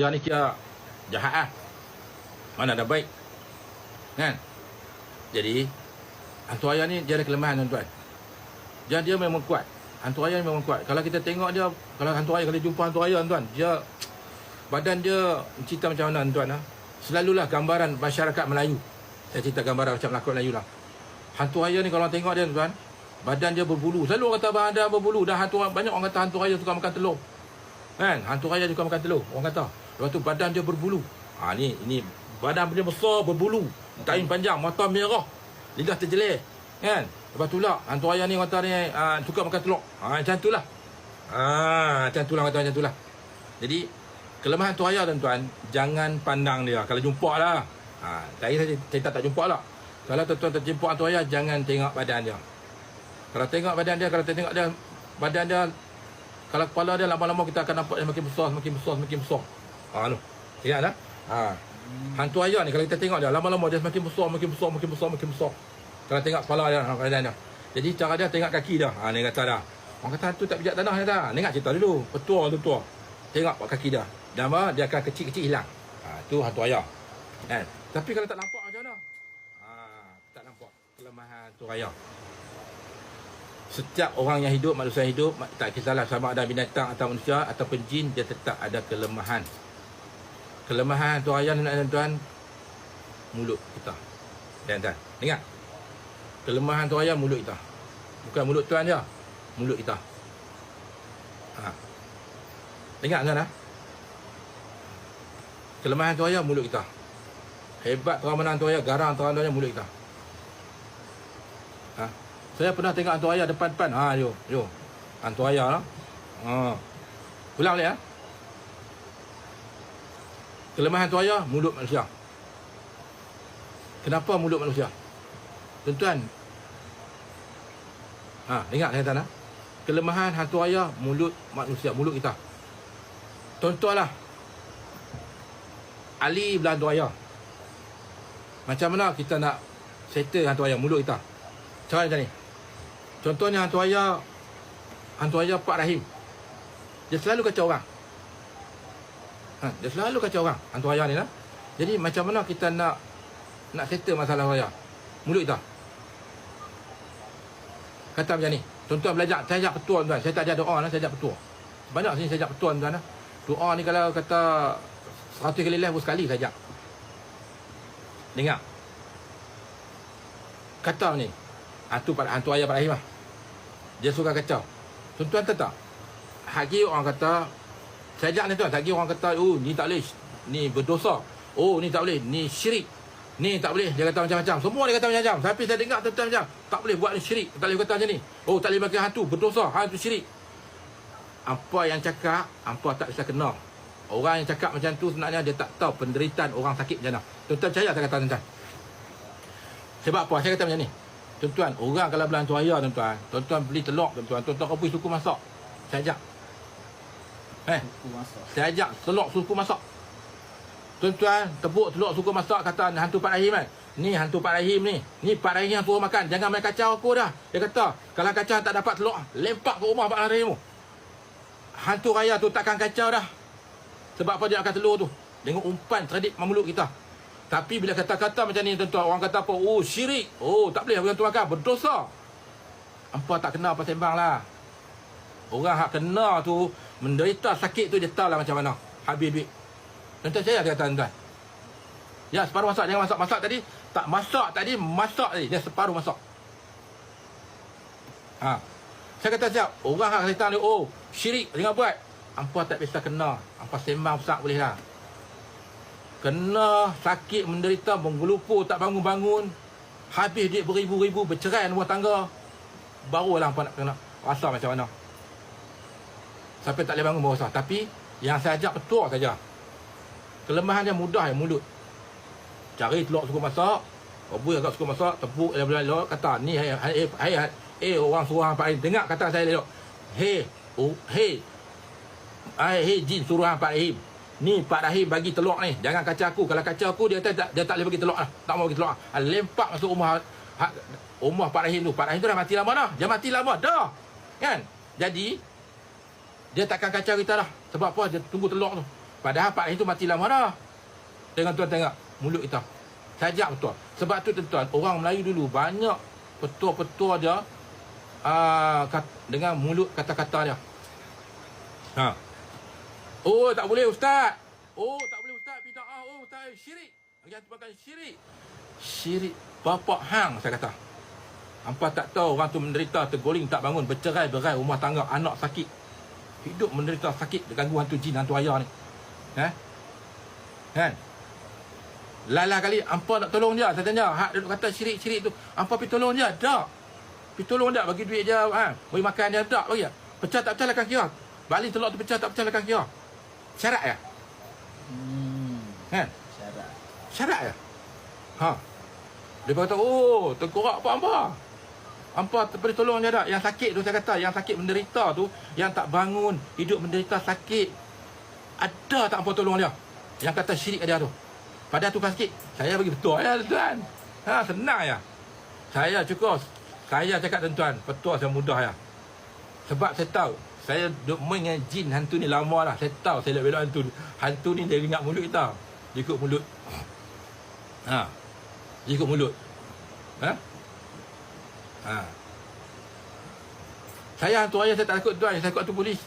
Dia ni kira jahat lah. Mana ada baik. Kan? Jadi, hantu ayah ni dia ada kelemahan tuan-tuan. Dia memang kuat. Hantu ayah ni memang kuat. Kalau kita tengok dia, kalau jumpa hantu ayah tuan, dia badan dia cerita macam mana tuan lah. Selalulah gambaran masyarakat Melayu. Saya cerita gambaran macam pelakon Melayu lah. Hantu ayah ni kalau orang tengok dia tuan, badan dia berbulu. Selalu orang kata badan berbulu. Dan banyak orang kata hantu ayah suka makan telur. Kan? Hantu ayah suka makan telur. Orang kata. Lepas tu badan dia berbulu. Ini badan dia besar berbulu. Kain panjang, mata merah. Lidah terjelir. Kan? Lepas tu lah hantu ayah ni kata ni suka makan telur. Macam tu lah. Macam tu lah kata macam tu lah. Jadi kelemahan hantu ayah tuan-tuan, jangan pandang dia. Kalau jumpa lah. Saya tak jumpa lah. Kalau tuan-tuan terjumpa hantu ayah, jangan tengok badan dia. Kalau tengok badan dia, badan dia, kalau kepala dia lama-lama kita akan nampak dia makin besar. Ingat tak? Hantu ayah ni kalau kita tengok dia lama-lama dia makin besar. Kalau tengok kepala dia, badan dia. Jadi cara dia tengok kaki dia. Ni kata dah. Orang kata hantu tak pijak tanah dia tak. Dengar cerita dulu. Petua. Tengok kaki dia. Dan dia akan kecil-kecil hilang. Tu hantu ayah. Kan? Tapi kalau tak nampak macam mana? Tak nampak kelemahan hantu ayah. Setiap orang yang hidup, manusia hidup, tak kisahlah sama ada binatang atau manusia ataupun jin, dia tetap ada kelemahan. Kelemahan hantu ayah ni tuan-tuan, mulut kita. Dan dengar. Kelemahan hantu ayah mulut kita. Bukan mulut tuan je, mulut kita. Dengar tuan. Kelemahan hantu ayah mulut kita. Hebat terang mana hantu ayah, garang terang mulut kita. Saya pernah tengok hantu ayah depan-depan. Yo. Hantu ayah lah. Ulang balik . Kelemahan hantu ayah, mulut manusia. Kenapa mulut manusia? Tuan-tuan. Dengar saya kata. Kelemahan hantu ayah, mulut manusia. Mulut kita. Contohlah. Ali belah hantu ayah. Macam mana kita nak settle hantu ayah, mulut kita? Cara macam ni. Contohnya hantu ayah Pak Rahim. Dia selalu kacau orang. Dia selalu kacau orang, hantu ayah ni lah. Jadi macam mana kita nak settle masalah ayah? Mulut kita. Kata macam ni. Tuan-tuan belajar, saya ajak petua tuan. Saya tak ada doa lah, saya ajak petua. Banyak sini saya ajak petua tuan lah. Doa ni kalau kata 100 kali live sekali saya ajak. Dengar. Kata ni. Hantu ayah Pak Rahim lah. Dia suka kacau. Tuan-tuan tahu tak? Hagi orang kata, saya ajak ni tuan, hagi orang kata, ni tak boleh, ni berdosa. Ni tak boleh, ni syirik. Ni tak boleh, dia kata macam-macam. Semua dia kata macam-macam. Tapi saya dengar tuan-tuan macam, tak boleh buat ni syirik. Tak boleh kata macam ni. Tak boleh bagi hantu, berdosa, hantu syirik. Apa yang cakap, apa tak bisa kena. Orang yang cakap macam tu sebenarnya dia tak tahu penderitaan orang sakit macam mana. Tuan-tuan percaya saya kata tuan-tuan. Sebab apa? Saya kata macam ni. Tuan-tuan, orang kalau belah hantu ayah tuan-tuan beli telur tuan-tuan pergi suku masak. Saya ajak. Saya ajak telur suku masak. Tuan-tuan, tepuk telur suku masak kata hantu Pak Rahim kan. Ni hantu Pak Rahim ni. Ni Pak Rahim yang suruh makan. Jangan main kacau aku dah. Dia kata, kalau kacau tak dapat telur, lempak ke rumah Pak Rahim tu. Hantu raya tu takkan kacau dah. Sebab apa dia akan telur tu? Dengan umpan terhadap mulut kita. Tapi bila kata-kata macam ni tuan-tuan, orang kata apa? Syirik. Tak boleh orang tu makan, berdosa. Apa tak kena apa sembang lah. Orang hak kena tu, menderita sakit tu dia tahu lah macam mana. Habis duit. Tuan-tuan saya kata tuan-tuan. Ya, separuh masak. Jangan masak tadi. Tak masak tadi, masak tadi. Dia separuh masak. Saya kata siap. Orang hak cerita ni, syirik. Jangan buat. Apa tak bisa kena. Apa sembang besar boleh lah. Kena sakit, menderita, menggelupur, tak bangun-bangun. Habis duit beribu-ribu, bercerai rumah tangga. Barulah apa nak kena rasa macam mana. Sampai tak boleh bangun baru rasa. Tapi yang saya ajak petua saja. Kelemahan dia mudah yang mulut. Cari telur suku masak. Rebus agak suku masak. Tepuk elok kata. Ni orang suruhan Pak Rahim. Dengar kata saya elok. Hey jin suruhan Pak Rahim. Ni Pak Rahim bagi telur ni. Jangan kacau aku. Kalau kacau aku, dia tak boleh bagi telur lah. Tak mau bagi telur lah. Lempak masuk rumah Pak Rahim tu. Pak Rahim tu dah mati lama dah. Dia mati lama dah. Kan? Jadi, dia takkan kacau kita dah. Sebab apa? Dia tunggu telur tu. Padahal Pak itu matilah marah. Dengan tuan tengok mulut kita. Sajak betul. Sebab tu tuan-tuan, orang Melayu dulu banyak petua-petua dia dengan mulut kata-kata dia. Ha. Oh, tak boleh ustaz. Oh, tak boleh ustaz, bid'ah. Oh, ustaz syirik. Yang tu makan syirik. Syirik bapak hang, saya kata. Hampa tak tahu orang tu menderita, tergoleng, tak bangun, bercerai-berai, rumah tangga, anak sakit. Hidup menderita sakit, gangguan hantu jin, hantu ayah ni. Kan? Lala kali hampa nak tolong dia, saya tanya, hak dia kata syirik-syirik tu, hampa pergi tolong dia, tak. Pergi tolong dia, bagi duit dia, bagi makan dia, tak bagi. Pecah tak pecah lah kaki dia. Baling telur tu pecah tak pecah lah kaki dia. Syarat ya? Kan? Syarat ya? Ha. Dia kata, oh, tengkorak apa hampa? Hampa pergi tolong dia tak? Yang sakit tu saya kata, yang sakit menderita tu, yang tak bangun, hidup menderita sakit. Ada tak hampa tolong dia? Yang kata syirik dia tu. Pada tukar sikit, saya bagi betul ya tuan. Ha, senang ya. Saya cukup. Saya cakap tuan, betul saya mudah ya. Sebab saya tahu, saya duk main dengan jin hantu ni lama lah. Saya tahu saya nak belok hantu. Hantu ni dia ingat mulut kita. Dia ikut mulut. Ha. Dia ikut mulut. Ha? Ha. Saya hantu ayah saya tak takut tuan, saya takut tu polis.